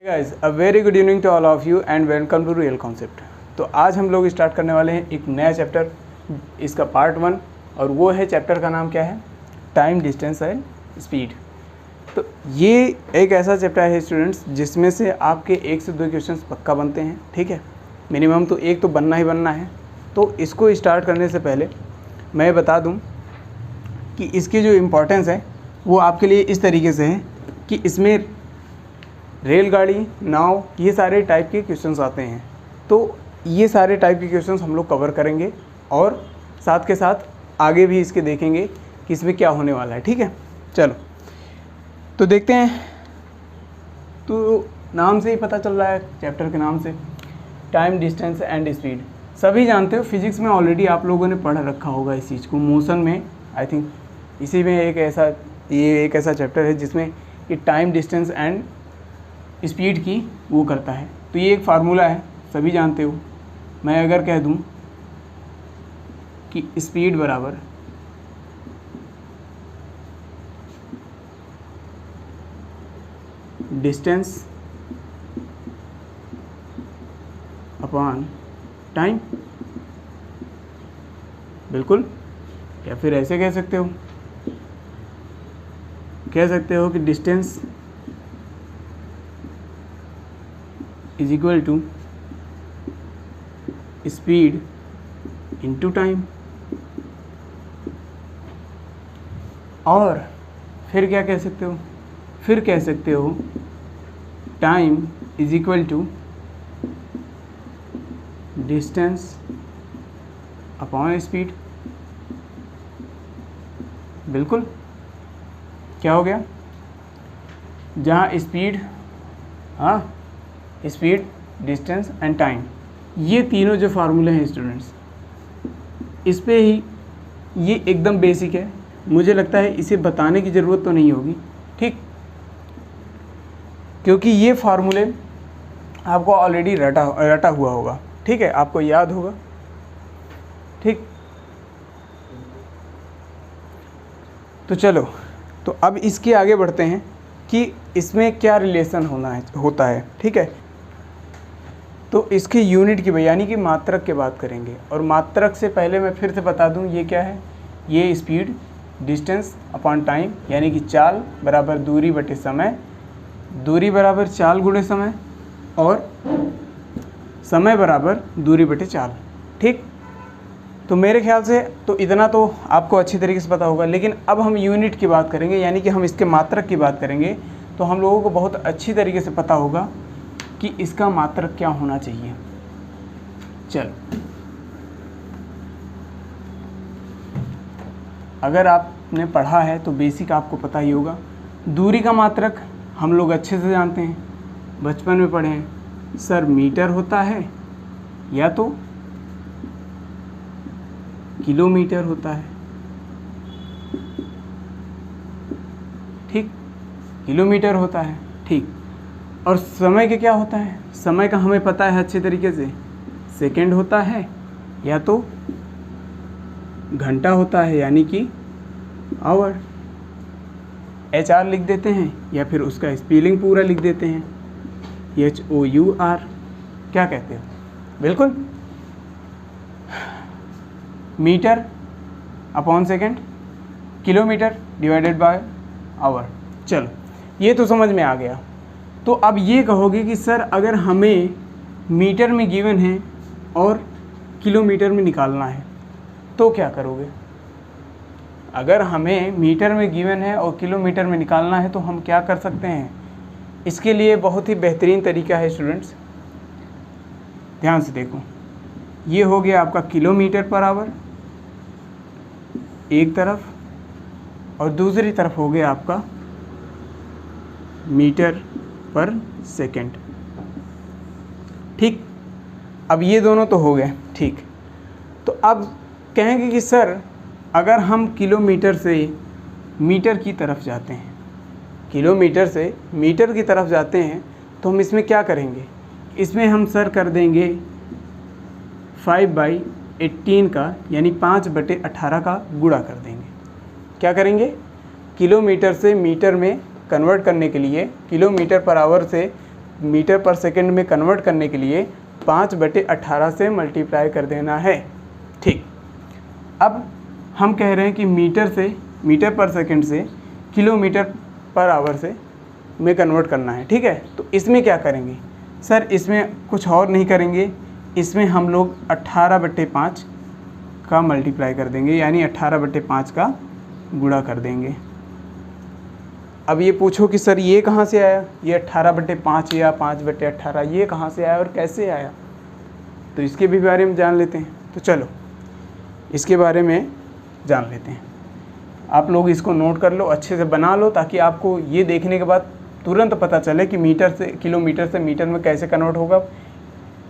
Guys a very good evening to all of you and welcome to real concept. तो आज हम लोग start करने वाले हैं एक नया चैप्टर, इसका पार्ट 1, और वो है चैप्टर का नाम क्या है, टाइम, डिस्टेंस एंड स्पीड। तो ये एक ऐसा चैप्टर है स्टूडेंट्स जिसमें से आपके 1 से 2 क्वेश्चंस पक्का बनते हैं, ठीक है। मिनिमम तो एक तो बनना ही बनना है। तो इसको स्टार्ट करने से पहले मैं बता दूँ कि इसकी जो इम्पोर्टेंस है वो आपके लिए इस तरीके से है कि इसमें रेलगाड़ी, नाव, ये सारे टाइप के क्वेश्चंस आते हैं। तो ये सारे टाइप के क्वेश्चंस हम लोग कवर करेंगे और साथ के साथ आगे भी इसके देखेंगे कि इसमें क्या होने वाला है, ठीक है। चलो तो देखते हैं। तो नाम से ही पता चल रहा है, चैप्टर के नाम से, टाइम, डिस्टेंस एंड स्पीड। सभी जानते हो, फिजिक्स में ऑलरेडी आप लोगों ने पढ़ रखा होगा इस चीज़ को, मोशन में आई थिंक इसी में ये एक ऐसा चैप्टर है जिसमें कि टाइम, डिस्टेंस एंड स्पीड की वो करता है। तो ये एक फार्मूला है, सभी जानते हो। मैं अगर कह दूं कि स्पीड बराबर डिस्टेंस अपॉन टाइम, बिल्कुल, या फिर ऐसे कह सकते हो कि distance is equal to speed into time. और फिर क्या कह सकते हो, time is equal to distance upon speed. बिल्कुल, क्या हो गया, जहाँ speed, speed, distance and time, ये तीनों जो फार्मूले हैं स्टूडेंट्स, इस पे ही ये एकदम बेसिक है। मुझे लगता है इसे बताने की ज़रूरत तो नहीं होगी, ठीक, क्योंकि ये फार्मूले आपको ऑलरेडी रटा हुआ होगा, ठीक है, आपको याद होगा, ठीक। तो चलो, तो अब इसके आगे बढ़ते हैं कि इसमें क्या रिलेशन होता है, ठीक है। तो इसके यूनिट की, यानी कि मात्रक की बात करेंगे। और मात्रक से पहले मैं फिर से बता दूं, ये क्या है, ये स्पीड, डिस्टेंस अपॉन टाइम, यानी कि चाल बराबर दूरी बटे समय, दूरी बराबर चाल गुणे समय, और समय बराबर दूरी बटे चाल, ठीक। तो मेरे ख्याल से तो इतना तो आपको अच्छी तरीके से पता होगा। लेकिन अब हम यूनिट की बात करेंगे, यानी कि हम इसके मात्रक की बात करेंगे, तो हम लोगों को बहुत अच्छी तरीके से पता होगा कि इसका मात्रक क्या होना चाहिए। चलो, अगर आपने पढ़ा है तो बेसिक आपको पता ही होगा। दूरी का मात्रक हम लोग अच्छे से जानते हैं, बचपन में पढ़े हैं, सर मीटर होता है या तो किलोमीटर होता है, ठीक, किलोमीटर होता है, ठीक। और समय के क्या होता है, समय का हमें पता है अच्छे तरीके से, सेकंड होता है या तो घंटा होता है, यानी कि आवर, HR लिख देते हैं, या फिर उसका स्पेलिंग पूरा लिख देते हैं, HOUR। क्या कहते हो, बिल्कुल, metre upon second, kilometre divided by hour. चलो, ये तो समझ में आ गया। तो अब ये कहोगे कि सर अगर हमें मीटर में गिवन है और किलोमीटर में निकालना है तो क्या करोगे। अगर हमें मीटर में गिवन है और किलोमीटर में निकालना है तो हम क्या कर सकते हैं, इसके लिए बहुत ही बेहतरीन तरीका है स्टूडेंट्स, ध्यान से देखो। ये हो गया आपका किलोमीटर पर आवर एक तरफ, और दूसरी तरफ हो गया आपका मीटर पर सेकंड, ठीक। अब ये दोनों तो हो गए, ठीक। तो अब कहेंगे कि सर अगर हम किलोमीटर से मीटर की तरफ जाते हैं, किलोमीटर से मीटर की तरफ जाते हैं, तो हम इसमें क्या करेंगे, इसमें हम सर कर देंगे 5/18 का, यानी 5/18 का गुणा कर देंगे। क्या करेंगे, किलोमीटर से मीटर में कन्वर्ट करने के लिए, किलोमीटर पर आवर से मीटर पर सेकंड में कन्वर्ट करने के लिए 5/18 से मल्टीप्लाई कर देना है। ठीक, अब हम कह रहे हैं कि मीटर पर सेकंड से किलोमीटर पर आवर से में कन्वर्ट करना है। ठीक है, तो इसमें क्या करेंगे सर? इसमें कुछ और नहीं करेंगे, इसमें हम लोग 18/5 का मल्टीप्लाई कर देंगे, यानी 18/5 का गुणा कर देंगे। अब ये पूछो कि सर ये कहाँ से आया, ये 18/5 या 5/18 ये कहाँ से आया और कैसे आया? तो इसके भी बारे में जान लेते हैं। तो चलो इसके बारे में जान लेते हैं। आप लोग इसको नोट कर लो, अच्छे से बना लो, ताकि आपको ये देखने के बाद तुरंत पता चले कि किलोमीटर से मीटर में कैसे कन्वर्ट होगा।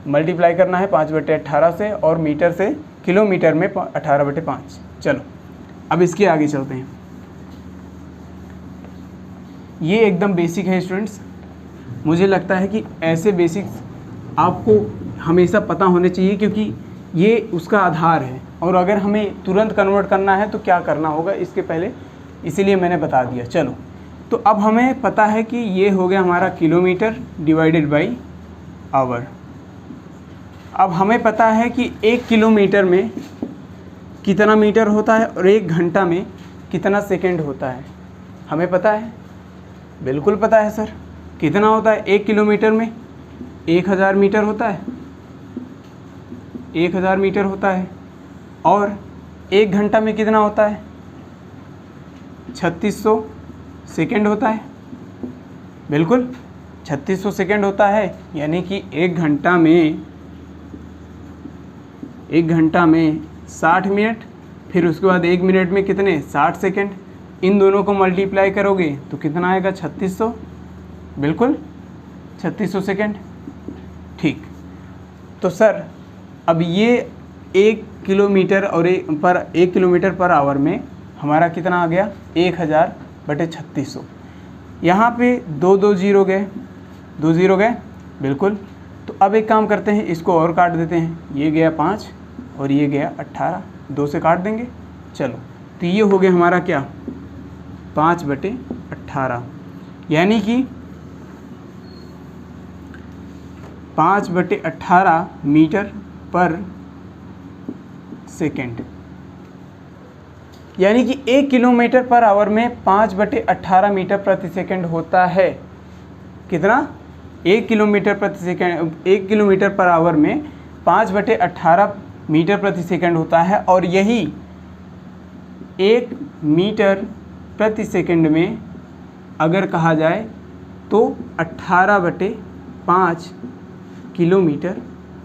मल्टीप्लाई करना है 5/18 से और मीटर से किलोमीटर में 18/5। चलो अब इसके आगे चलते हैं। ये एकदम बेसिक है स्टूडेंट्स, मुझे लगता है कि ऐसे बेसिक्स आपको हमेशा पता होने चाहिए, क्योंकि ये उसका आधार है। और अगर हमें तुरंत कन्वर्ट करना है तो क्या करना होगा इसके पहले, इसीलिए मैंने बता दिया। चलो, तो अब हमें पता है कि ये हो गया हमारा किलोमीटर डिवाइडेड बाई आवर। अब हमें पता है कि 1 किलोमीटर में कितना मीटर होता है और 1 घंटा में कितना सेकंड होता है। हमें पता है, बिल्कुल पता है सर। कितना होता है 1 किलोमीटर में? 1000 मीटर होता है, 1000 मीटर होता है। और 1 घंटा में कितना होता है? 3600 सेकंड होता है। बिल्कुल 3600 सेकंड होता है, यानी कि 1 घंटा में 60 मिनट, फिर उसके बाद 1 मिनट में कितने? 60 सेकंड। इन दोनों को मल्टीप्लाई करोगे तो कितना आएगा? 3600। बिल्कुल 3600 सेकंड। ठीक, तो सर अब ये 1 किलोमीटर और 1 किलोमीटर पर आवर में हमारा कितना आ गया? 1000/3600। यहाँ पे 2 0 गए, 2 0 गए। बिल्कुल, तो अब एक काम करते हैं, इसको और काट देते हैं। ये गया 5 और ये गया 18, 2 से काट देंगे। चलो, तो ये हो गया हमारा क्या? 5/18, यानी कि 5/18 मीटर पर सेकेंड, यानी कि 1 किलोमीटर पर आवर में 5/18 मीटर प्रति सेकेंड होता है। कितना? 1 किलोमीटर प्रति सेकेंड, 1 किलोमीटर पर आवर में 5/18 मीटर प्रति सेकेंड होता है। और यही 1 मीटर प्रति सेकेंड में अगर कहा जाए तो 18/5 किलोमीटर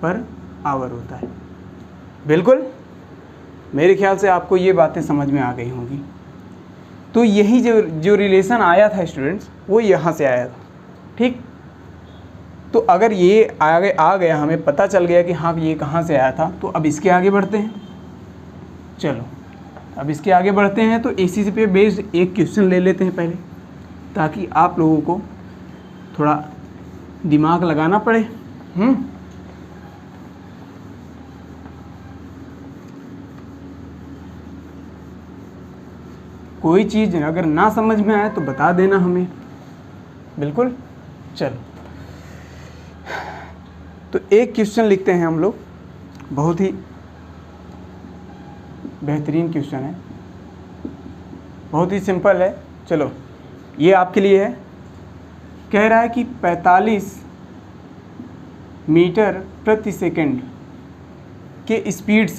पर आवर होता है। बिल्कुल, मेरे ख्याल से आपको ये बातें समझ में आ गई होंगी। तो यही जो रिलेशन आया था स्टूडेंट्स, वो यहाँ से आया था। ठीक, तो अगर ये आगे आ गया, हमें पता चल गया कि हाँ ये कहाँ से आया था, तो अब इसके आगे बढ़ते हैं। चलो अब इसके आगे बढ़ते हैं, तो इसी पे बेस्ड एक क्वेश्चन ले लेते हैं पहले, ताकि आप लोगों को थोड़ा दिमाग लगाना पड़े। कोई चीज़ अगर ना समझ में आए तो बता देना हमें। बिल्कुल, चलो तो एक क्वेश्चन लिखते हैं हम लोग, बहुत ही बेहतरीन क्वेश्चन है, बहुत ही सिंपल है। चलो ये आपके लिए है। कह रहा है कि 45 मीटर प्रति सेकंड के स्पीड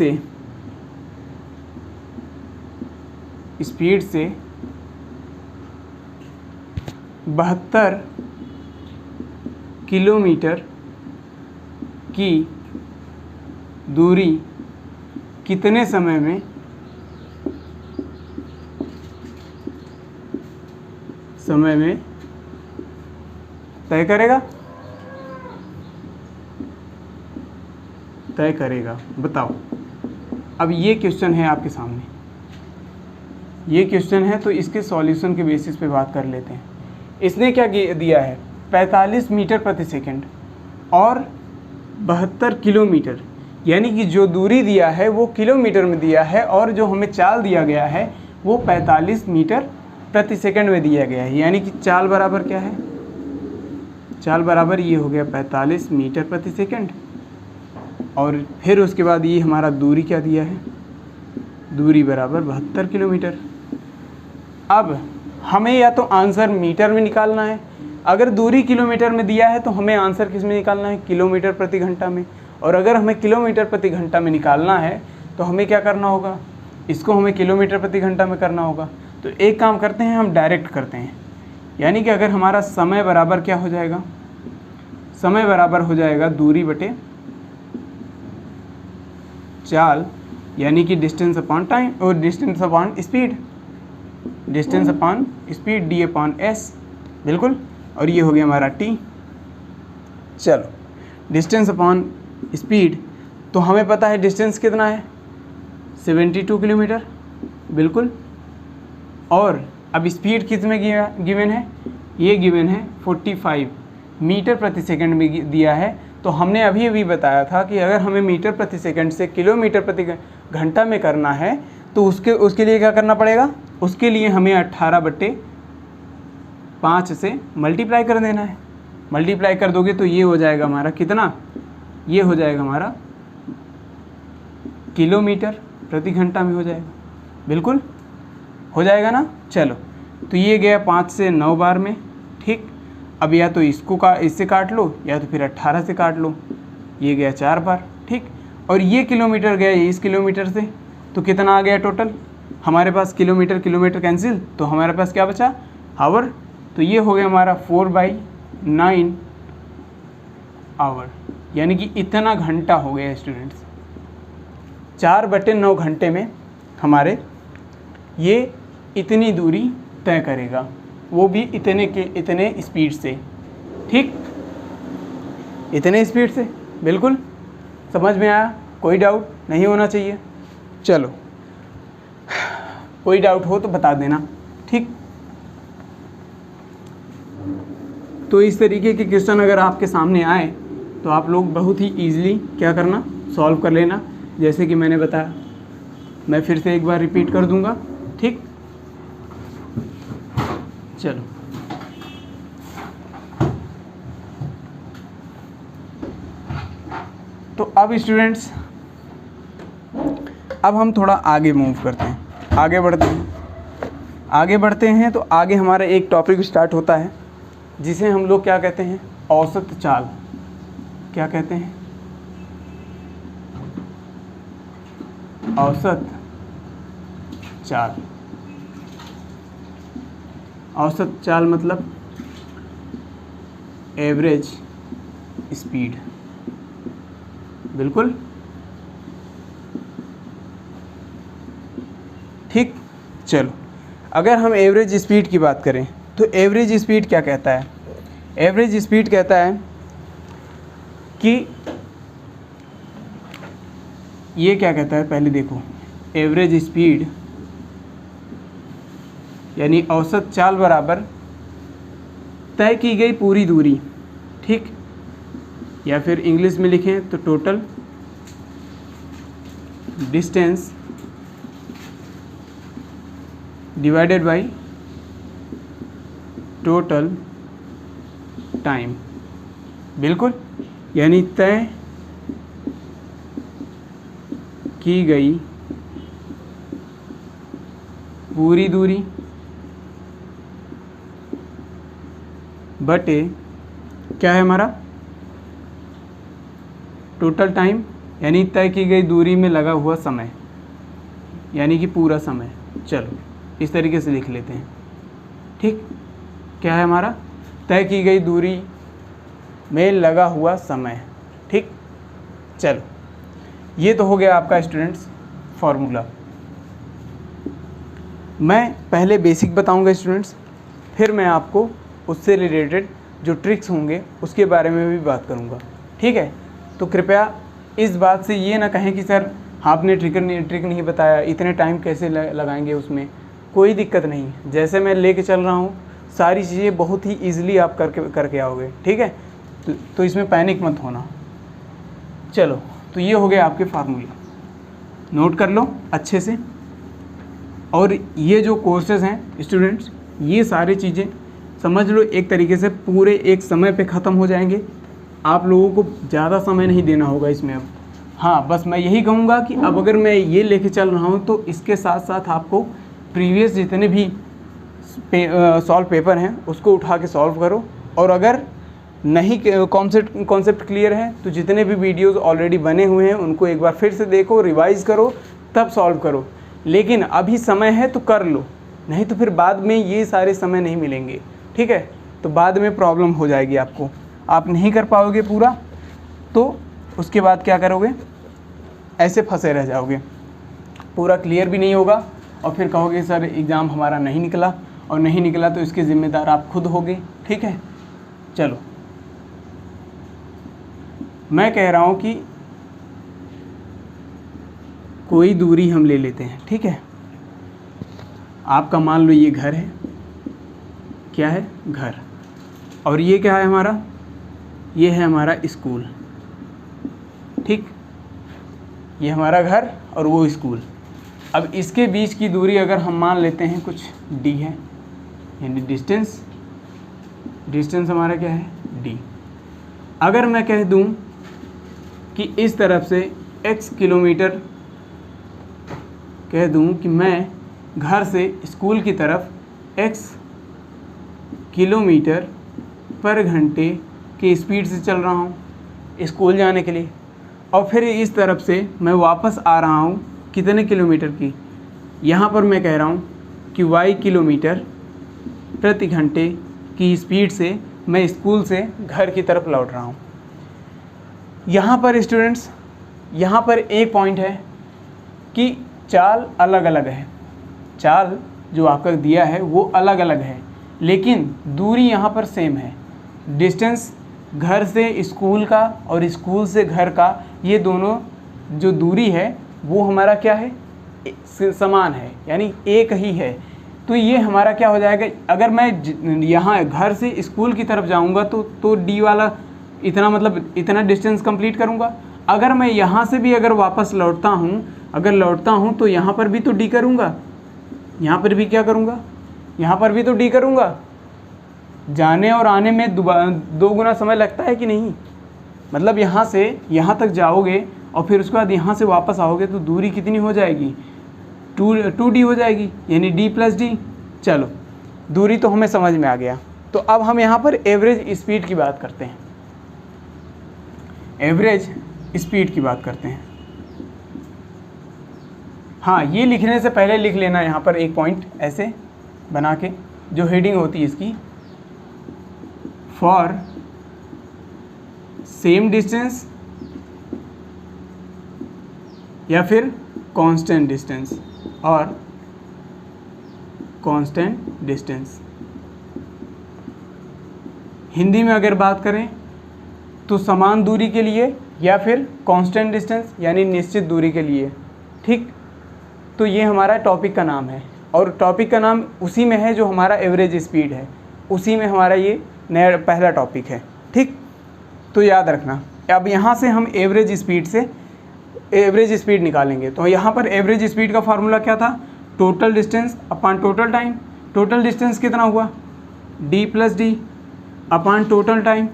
से 72 किलोमीटर की दूरी कितने समय में तय करेगा। बताओ। अब ये क्वेश्चन है आपके सामने, ये क्वेश्चन है, तो इसके सॉल्यूशन के बेसिस पे बात कर लेते हैं। इसने क्या दिया है? 45 मीटर प्रति सेकंड और 72 किलोमीटर, यानी कि जो दूरी दिया है वो किलोमीटर में दिया है, और जो हमें चाल दिया गया है वो 45 मीटर प्रति सेकंड में दिया गया है। यानी कि चाल बराबर क्या है? चाल बराबर ये हो गया 45 मीटर प्रति सेकंड, और फिर उसके बाद ये हमारा दूरी क्या दिया है, दूरी बराबर 72 किलोमीटर। अब हमें या तो आंसर मीटर में निकालना है, अगर दूरी किलोमीटर में दिया है तो हमें आंसर किस में निकालना है, किलोमीटर प्रति घंटा में। और अगर हमें किलोमीटर प्रति घंटा में निकालना है तो हमें क्या करना होगा, इसको हमें किलोमीटर प्रति घंटा में करना होगा। तो एक काम करते हैं, हम डायरेक्ट करते हैं, यानी कि अगर हमारा समय बराबर क्या हो जाएगा, समय बराबर हो जाएगा दूरी बटे चाल, यानी कि डिस्टेंस अपॉन टाइम और distance upon speed, distance upon speed D upon S, बिल्कुल। और ये हो गया हमारा टी। चलो डिस्टेंस अपॉन स्पीड, तो हमें पता है डिस्टेंस कितना है, 72 किलोमीटर, बिल्कुल। और अब स्पीड किस में गिवन है, ये गिवन है 45 मीटर प्रति सेकंड में दिया है। तो हमने अभी बताया था कि अगर हमें मीटर प्रति सेकंड से किलोमीटर प्रति घंटा में करना है तो उसके लिए क्या करना पड़ेगा, उसके लिए हमें 18/5 से मल्टीप्लाई कर देना है। मल्टीप्लाई कर दोगे तो ये हो जाएगा हमारा कितना, ये हो जाएगा हमारा किलोमीटर प्रति घंटा में हो जाएगा, बिल्कुल हो जाएगा ना। चलो तो ये गया 5 से 9 बार में, ठीक। अब या तो इससे काट लो या तो फिर 18 से काट लो, ये गया 4 बार, ठीक। और ये किलोमीटर गया इस किलोमीटर से, तो कितना आ गया टोटल हमारे पास, किलोमीटर किलोमीटर कैंसिल, तो हमारे पास क्या बचा, आवर। तो ये हो गया हमारा 4/9 आवर, यानी कि इतना घंटा हो गया स्टूडेंट्स। 4/9 घंटे में हमारे ये इतनी दूरी तय करेगा, वो भी इतने स्पीड से, ठीक, इतने स्पीड से, बिल्कुल समझ में आया, कोई डाउट नहीं होना चाहिए। चलो कोई डाउट हो तो बता देना, ठीक। तो इस तरीके के क्वेश्चन अगर आपके सामने आए तो आप लोग बहुत ही ईजिली क्या करना, सॉल्व कर लेना। जैसे कि मैंने बताया, मैं फिर से एक बार रिपीट कर दूंगा, ठीक। चलो तो अब स्टूडेंट्स, अब हम थोड़ा आगे मूव करते हैं, आगे बढ़ते हैं। तो आगे हमारा एक टॉपिक स्टार्ट होता है जिसे हम लोग क्या कहते हैं, औसत चाल। क्या कहते हैं, औसत चाल। औसत चाल मतलब एवरेज स्पीड, बिल्कुल ठीक। चलो अगर हम एवरेज स्पीड की बात करें तो एवरेज स्पीड क्या कहता है, एवरेज स्पीड कहता है कि ये क्या कहता है, पहले देखो, एवरेज स्पीड यानी औसत चाल बराबर तय की गई पूरी दूरी, ठीक, या फिर इंग्लिश में लिखें तो total distance divided by total time, बिल्कुल, यानी तय की गई पूरी दूरी बटे क्या है हमारा, टोटल टाइम, यानी तय की गई दूरी में लगा हुआ समय, यानी कि पूरा समय। चलो इस तरीके से लिख लेते हैं, ठीक। क्या है हमारा, तय की गई दूरी में लगा हुआ समय, ठीक। चलो ये तो हो गया आपका स्टूडेंट्स फॉर्मूला। मैं पहले बेसिक बताऊंगा स्टूडेंट्स, फिर मैं आपको उससे रिलेटेड जो ट्रिक्स होंगे उसके बारे में भी बात करूंगा, ठीक है। तो कृपया इस बात से ये ना कहें कि सर आपने ट्रिक नहीं बताया, इतने टाइम कैसे लगाएंगे उसमें, कोई दिक्कत नहीं। जैसे मैं लेके चल रहा हूँ सारी चीज़ें बहुत ही ईजिली आप करके आओगे, ठीक है। तो इसमें पैनिक मत होना। चलो तो ये हो गया आपके फार्मूला, नोट कर लो अच्छे से। और ये जो कोर्सेज हैं स्टूडेंट्स, ये सारी चीज़ें समझ लो एक तरीके से पूरे एक समय पे ख़त्म हो जाएंगे। आप लोगों को ज़्यादा समय नहीं देना होगा इसमें अब। हाँ, बस मैं यही कहूँगा कि अब अगर मैं ये लेके चल रहा हूँ तो इसके साथ साथ आपको प्रीवियस जितने भी सॉल्व पेपर हैं उसको उठा के सॉल्व करो, और अगर नहीं कॉन्सेप्ट क्लियर है तो जितने भी वीडियोस ऑलरेडी बने हुए हैं उनको एक बार फिर से देखो, रिवाइज़ करो, तब सॉल्व करो। लेकिन अभी समय है तो कर लो, नहीं तो फिर बाद में ये सारे समय नहीं मिलेंगे, ठीक है? तो बाद में प्रॉब्लम हो जाएगी आपको, आप नहीं कर पाओगे पूरा, तो उसके बाद क्या करोगे, ऐसे फंसे रह जाओगे, पूरा क्लियर भी नहीं होगा, और फिर कहोगे सर एग्ज़ाम हमारा नहीं निकला, और नहीं निकला तो इसके ज़िम्मेदार आप खुद होगे, ठीक है? चलो, मैं कह रहा हूँ कि कोई दूरी हम ले लेते हैं, ठीक है? आपका मान लो ये घर है, क्या है? घर। और ये क्या है हमारा? ये है हमारा स्कूल, ठीक? ये हमारा घर और वो स्कूल। अब इसके बीच की दूरी अगर हम मान लेते हैं कुछ d है, यानी डिस्टेंस हमारा क्या है? d। अगर मैं कह दूं कि इस तरफ से x किलोमीटर, कह दूं कि मैं घर से स्कूल की तरफ x किलोमीटर पर घंटे की स्पीड से चल रहा हूं स्कूल जाने के लिए, और फिर इस तरफ से मैं वापस आ रहा हूं कितने किलोमीटर की, यहाँ पर मैं कह रहा हूं कि y किलोमीटर प्रति घंटे की स्पीड से मैं स्कूल से घर की तरफ लौट रहा हूँ। यहाँ पर स्टूडेंट्स, यहाँ पर एक पॉइंट है कि चाल अलग अलग है, चाल जो आपका दिया है वो अलग अलग है, लेकिन दूरी यहाँ पर सेम है। डिस्टेंस घर से स्कूल का और स्कूल से घर का, ये दोनों जो दूरी है वो हमारा क्या है? समान है, यानी एक ही है। तो ये हमारा क्या हो जाएगा, अगर मैं यहाँ घर से स्कूल की तरफ जाऊँगा तो डी वाला इतना, मतलब इतना डिस्टेंस कंप्लीट करूँगा। अगर मैं यहाँ से भी अगर वापस लौटता हूँ तो यहाँ पर भी तो डी करूँगा, यहाँ पर भी क्या करूँगा? यहाँ पर भी तो डी करूँगा। जाने और आने में दो गुना समय लगता है कि नहीं? मतलब यहाँ से यहाँ तक जाओगे और फिर उसके बाद यहाँ से वापस आओगे तो दूरी कितनी हो जाएगी? 2d हो जाएगी, यानी d प्लस डी। चलो, दूरी तो हमें समझ में आ गया। तो अब हम यहाँ पर एवरेज स्पीड की बात करते हैं, एवरेज स्पीड की बात करते हैं। हाँ, ये लिखने से पहले लिख लेना यहाँ पर एक पॉइंट ऐसे बना के, जो हेडिंग होती है इसकी, फॉर सेम डिस्टेंस या फिर कांस्टेंट डिस्टेंस, और कांस्टेंट डिस्टेंस। हिंदी में अगर बात करें तो समान दूरी के लिए या फिर कांस्टेंट डिस्टेंस यानी निश्चित दूरी के लिए, ठीक? तो ये हमारा टॉपिक का नाम है, और टॉपिक का नाम उसी में है जो हमारा एवरेज स्पीड है, उसी में हमारा ये नया पहला टॉपिक है, ठीक? तो याद रखना, अब यहाँ से हम एवरेज स्पीड निकालेंगे। तो यहाँ पर एवरेज स्पीड का फार्मूला क्या था? Total distance upon total time. Total distance कितना हुआ? d plus D upon total time.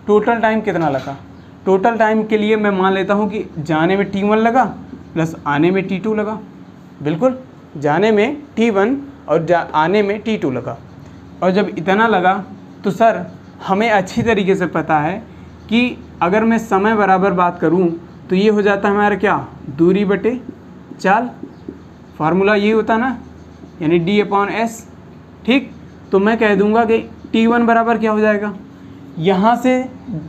Total time कितना लगा? टोटल टाइम के लिए मैं मान लेता हूँ कि जाने में t1 लगा प्लस आने में t2 लगा। बिल्कुल, जाने में t1 और आने में t2 लगा। और जब इतना लगा तो सर हमें अच्छी तरीके से पता है कि अगर मैं समय बराबर बात करूं तो ये हो जाता है हमारा क्या? दूरी बटे चाल। फार्मूला ये होता ना, यानी d अपॉन s, ठीक? तो मैं कह दूंगा कि t1 बराबर क्या हो जाएगा? यहाँ से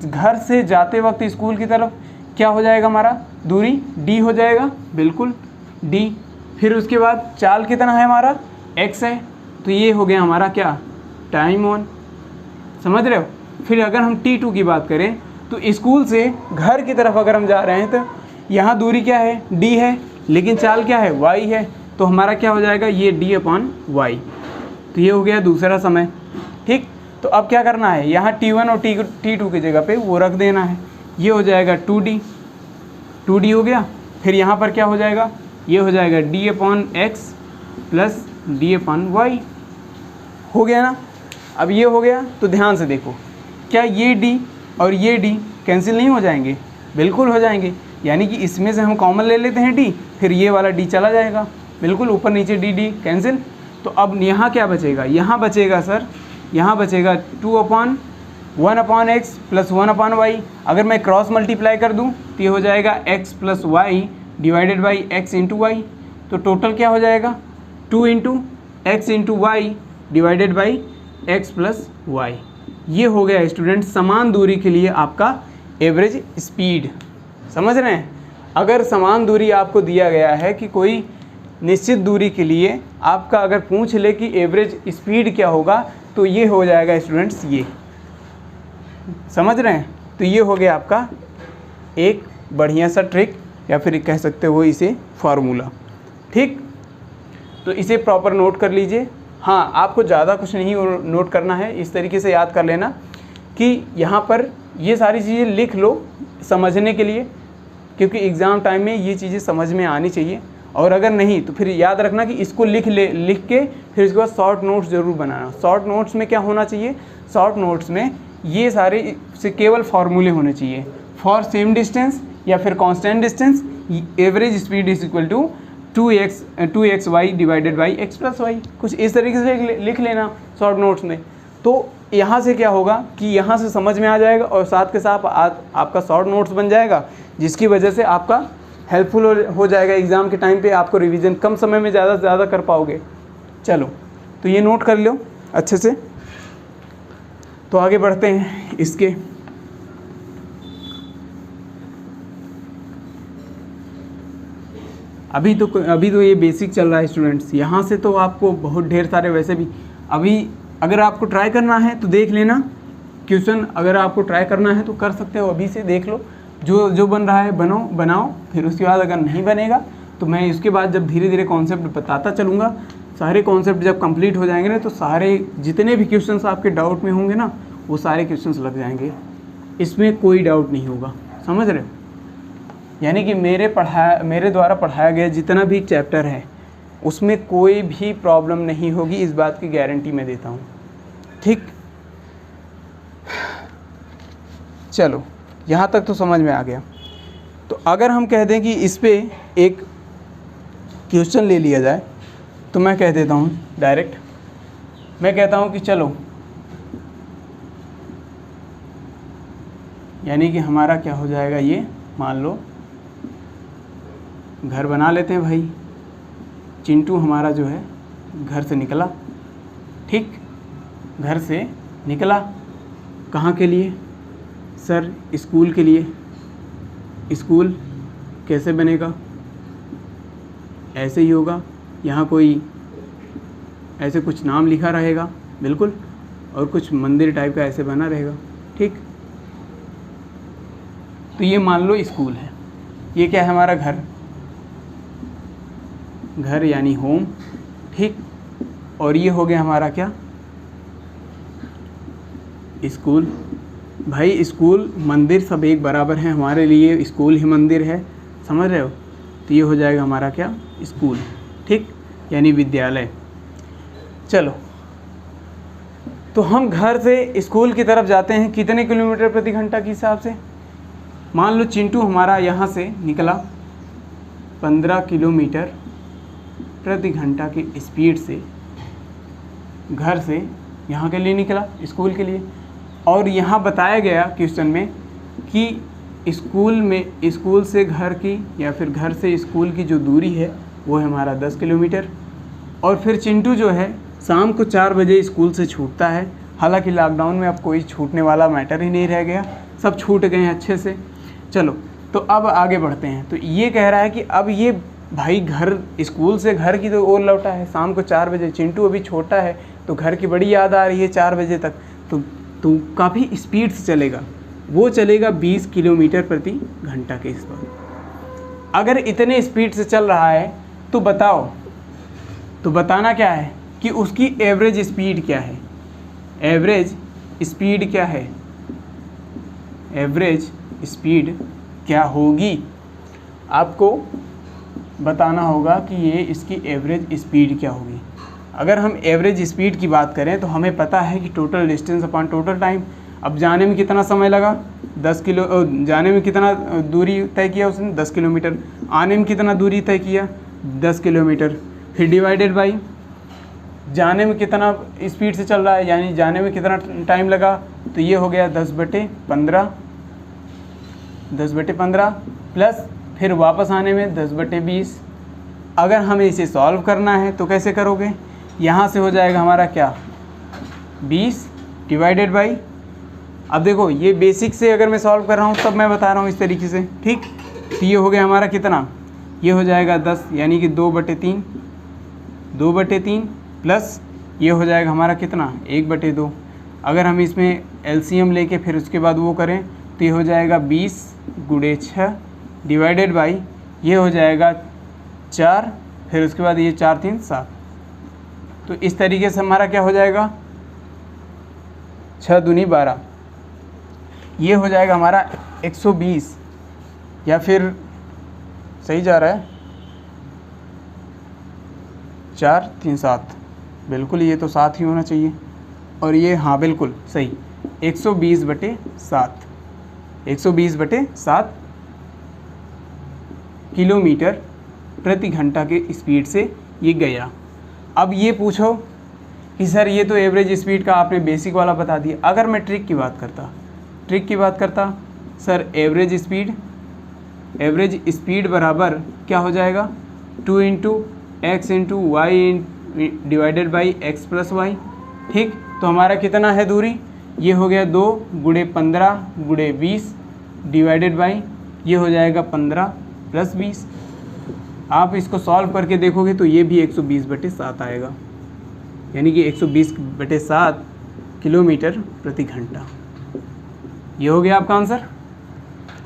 घर से जाते वक्त स्कूल की तरफ क्या हो जाएगा हमारा? दूरी d हो जाएगा, बिल्कुल d। फिर उसके बाद चाल कितना है हमारा? x है, तो ये हो गया हमारा क्या? Time on. समझ रहे हो? फिर अगर हम t2 की बात करें तो स्कूल से घर की तरफ अगर हम जा रहे हैं तो यहाँ दूरी क्या है? d है, लेकिन चाल क्या है? y है, तो हमारा क्या हो जाएगा? ये d अपॉन y। तो ये हो गया दूसरा समय, ठीक? तो अब क्या करना है? यहाँ t1 और t2 की जगह पे वो रख देना है, ये हो जाएगा 2d हो गया। फिर यहाँ पर क्या हो जाएगा? ये हो जाएगा d upon x plus d upon y। हो गया ना? अब ये हो गया, तो ध्यान से देखो, क्या ये d और ये d कैंसिल नहीं हो जाएंगे? बिल्कुल हो जाएंगे। यानी कि इसमें से हम कॉमन ले लेते हैं d, फिर ये वाला d चला जाएगा, बिल्कुल ऊपर नीचे d कैंसिल। तो अब यहाँ क्या बचेगा? यहाँ बचेगा सर, यहाँ बचेगा 2/1/x प्लस 1/y। अगर मैं क्रॉस मल्टीप्लाई कर दूँ तो ये हो जाएगा x plus y divided by x into y. तो टोटल क्या हो जाएगा? 2 into x into y divided by x plus y. ये हो गया स्टूडेंट समान दूरी के लिए आपका एवरेज स्पीड। समझ रहे हैं? अगर समान दूरी आपको दिया गया है कि कोई निश्चित दूरी के लिए आपका अगर पूछ ले कि एवरेज स्पीड क्या होगा, तो ये हो जाएगा स्टूडेंट्स ये। समझ रहे हैं? तो ये हो गया आपका एक बढ़िया सा ट्रिक, या फिर कह सकते हो इसे फार्मूला। ठीक, तो इसे प्रॉपर नोट कर लीजिए। हाँ, आपको ज़्यादा कुछ नहीं नोट करना है, इस तरीके से याद कर लेना कि यहाँ पर ये सारी चीज़ें लिख लो समझने के लिए, क्योंकि एग्ज़ाम टाइम में ये चीज़ें समझ में आनी चाहिए। और अगर नहीं तो फिर याद रखना कि इसको लिख के फिर इसके बाद शॉर्ट नोट्स ज़रूर बनाना। शॉर्ट नोट्स में क्या होना चाहिए? शॉर्ट नोट्स में ये सारे से केवल फार्मूले होने चाहिए। फॉर सेम डिस्टेंस या फिर constant distance average speed is equal to 2xy divided by x plus y. कुछ इस तरीके से लिख लेना शॉर्ट नोट्स में। तो यहाँ से क्या होगा कि यहाँ से समझ में आ जाएगा और साथ के साथ आपका शॉर्ट नोट्स बन जाएगा, जिसकी वजह से आपका हेल्पफुल हो जाएगा एग्ज़ाम के टाइम पे। आपको रिवीजन कम समय में ज़्यादा से ज़्यादा कर पाओगे। चलो, तो ये नोट कर लो अच्छे से। तो आगे बढ़ते हैं इसके। अभी तो ये बेसिक चल रहा है स्टूडेंट्स। यहाँ से तो आपको बहुत ढेर सारे वैसे भी अभी अगर आपको ट्राई करना है तो देख लेना क्वेश्चन। अगर आपको ट्राई करना है तो कर सकते हो, अभी से देख लो जो बन रहा है बनाओ। फिर उसके बाद अगर नहीं बनेगा तो मैं इसके बाद जब धीरे धीरे कॉन्सेप्ट बताता चलूँगा, सारे कॉन्सेप्ट जब कंप्लीट हो जाएंगे ना, तो सारे जितने भी क्वेश्चंस आपके डाउट में होंगे ना, वो सारे क्वेश्चंस लग जाएंगे। इसमें कोई डाउट नहीं होगा। समझ रहे हो? यानी कि मेरे द्वारा पढ़ाया गया जितना भी चैप्टर है उसमें कोई भी प्रॉब्लम नहीं होगी, इस बात की गारंटी मैं देता हूँ। ठीक, चलो यहाँ तक तो समझ में आ गया। तो अगर हम कह दें कि इस पे एक क्वेश्चन ले लिया जाए, तो मैं कह देता हूँ डायरेक्ट, मैं कहता हूँ कि चलो, यानी कि हमारा क्या हो जाएगा, ये मान लो घर बना लेते हैं भाई। चिंटू हमारा जो है घर से निकला। ठीक, घर से निकला कहाँ के लिए सर? स्कूल के लिए। स्कूल कैसे बनेगा? ऐसे ही होगा, यहाँ कोई ऐसे कुछ नाम लिखा रहेगा बिल्कुल, और कुछ मंदिर टाइप का ऐसे बना रहेगा। ठीक, तो ये मान लो स्कूल है। ये क्या है? हमारा घर यानी होम। ठीक, और ये हो गया हमारा क्या? स्कूल। भाई स्कूल मंदिर सब एक बराबर हैं, हमारे लिए स्कूल ही मंदिर है। समझ रहे हो? तो ये हो जाएगा हमारा क्या? स्कूल। ठीक, यानी विद्यालय। चलो, तो हम घर से स्कूल की तरफ जाते हैं कितने किलोमीटर प्रति घंटा के हिसाब से? मान लो चिंटू हमारा यहाँ से निकला 15 किलोमीटर प्रति घंटा की स्पीड से घर से यहाँ के लिए निकला, स्कूल के लिए। और यहाँ बताया गया क्वेश्चन में कि स्कूल से घर की या फिर घर से स्कूल की जो दूरी है वो है हमारा 10 किलोमीटर। और फिर चिंटू जो है शाम को 4 बजे स्कूल से छूटता है। हालांकि लॉकडाउन में अब कोई छूटने वाला मैटर ही नहीं रह गया, सब छूट गए हैं अच्छे से। चलो, तो अब आगे बढ़ते हैं। तो ये कह रहा है कि अब ये भाई घर स्कूल से घर की तो ओर लौटा है शाम को 4 बजे। चिंटू अभी छोटा है तो घर की बड़ी याद आ रही है 4 बजे तक। तो काफ़ी स्पीड से चलेगा, वो चलेगा 20 किलोमीटर प्रति घंटा के इस पर। अगर इतने स्पीड से चल रहा है तो बताओ, तो बताना क्या है कि उसकी एवरेज स्पीड क्या है? एवरेज स्पीड क्या है? एवरेज स्पीड क्या होगी? आपको बताना होगा कि ये इसकी एवरेज स्पीड क्या होगी। अगर हम एवरेज स्पीड की बात करें तो हमें पता है कि total distance upon total time. अब जाने में कितना समय लगा, 10 किलो, जाने में कितना दूरी तय किया उसने 10 किलोमीटर, आने में कितना दूरी तय किया 10 किलोमीटर, फिर डिवाइडेड बाई जाने में कितना स्पीड से चल रहा है, यानी जाने में कितना टाइम लगा, तो ये हो गया 10/15, 10/15 प्लस फिर वापस आने में 10/20। अगर हमें इसे सॉल्व करना है तो कैसे करोगे, यहाँ से हो जाएगा हमारा क्या 20 डिवाइडेड बाई, अब देखो ये बेसिक से अगर मैं सॉल्व कर रहा हूँ तब मैं बता रहा हूँ इस तरीके से, ठीक। तो ये हो गया हमारा कितना, ये हो जाएगा 10, यानी कि 2/3, 2/3 प्लस ये हो जाएगा हमारा कितना 1/2। अगर हम इसमें एलसीएम लेके फिर उसके बाद वो करें तो ये हो जाएगा 20 × 6 डिवाइडेड बाई ये हो जाएगा 4, फिर उसके बाद ये 4 3 7। तो इस तरीके से हमारा क्या हो जाएगा 6 दूनी 12, ये हो जाएगा हमारा 120, या फिर सही जा रहा है 4 3 7, बिल्कुल ये तो 7 ही होना चाहिए, और ये हाँ बिल्कुल सही 120/7, 120/7 किलोमीटर प्रति घंटा के स्पीड से ये गया। अब ये पूछो कि सर ये तो एवरेज स्पीड का आपने बेसिक वाला बता दिया, अगर मैं ट्रिक की बात करता, सर एवरेज स्पीड बराबर क्या हो जाएगा 2 × x × y divided by x + y, ठीक। तो हमारा कितना है दूरी, ये हो गया 2 × 15 × 20 डिवाइडेड बाई ये हो जाएगा 15 + 20। आप इसको सॉल्व करके देखोगे तो ये भी 120/7 आएगा, यानी कि 120/7 किलोमीटर प्रति घंटा। ये हो गया आपका आंसर।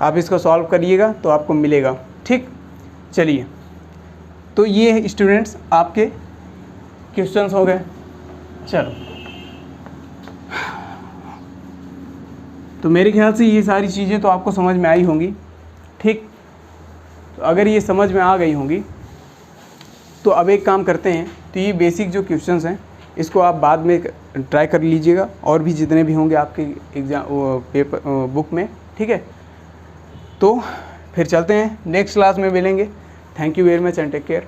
आप इसको सॉल्व करिएगा तो आपको मिलेगा, ठीक। चलिए, तो ये स्टूडेंट्स आपके क्वेश्चंस हो गए। चलो, तो मेरे ख्याल से ये सारी चीज़ें तो आपको समझ में आई होंगी, ठीक। तो अगर ये समझ में आ गई होंगी तो अब एक काम करते हैं, तो ये बेसिक जो क्वेश्चंस हैं इसको आप बाद में ट्राई कर लीजिएगा, और भी जितने भी होंगे आपके एग्जाम पेपर बुक में, ठीक है। तो फिर चलते हैं, नेक्स्ट क्लास में मिलेंगे। Thank you very much and take care.